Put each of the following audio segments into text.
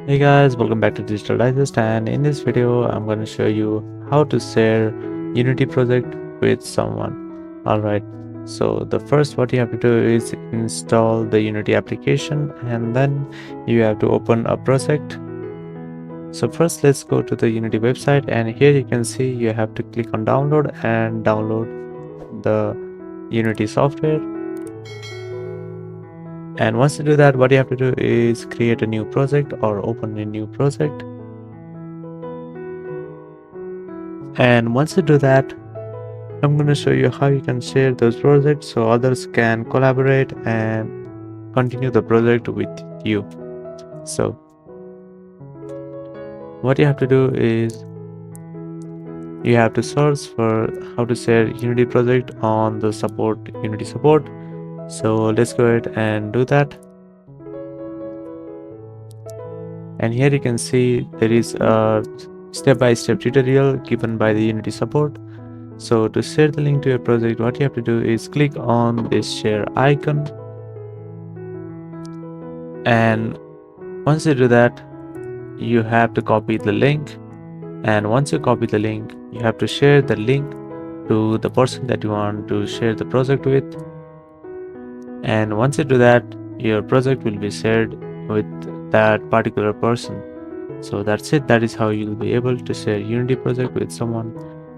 Hey guys, welcome back to Digital Digest, and in this video I'm going to show you how to share Unity project with someone. Alright, so the first what you have to do is install the Unity application, and then you have to open a project. So first let's go to the Unity website, and here you can see you have to click on download and download the Unity software. And once you do that, what you have to do is create a new project or open a new project. And once you do that, I'm going to show you how you can share those projects so others can collaborate and continue the project with you. So what you have to do is you have to search for how to share Unity project on the Unity support. So let's go ahead and do that. And here you can see there is a step-by-step tutorial given by the Unity support. So to share the link to your project, what you have to do is click on this share icon, and once you do that, you have to copy the link. And once you copy the link, you have to share the link to the person that you want to share the project with. And once you do that, your project will be shared with that particular person. So that's it. That is how you'll be able to share Unity project with someone.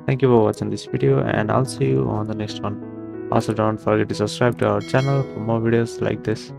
Thank you for watching this video, and I'll see you on the next one. Also, don't forget to subscribe to our channel for more videos like this.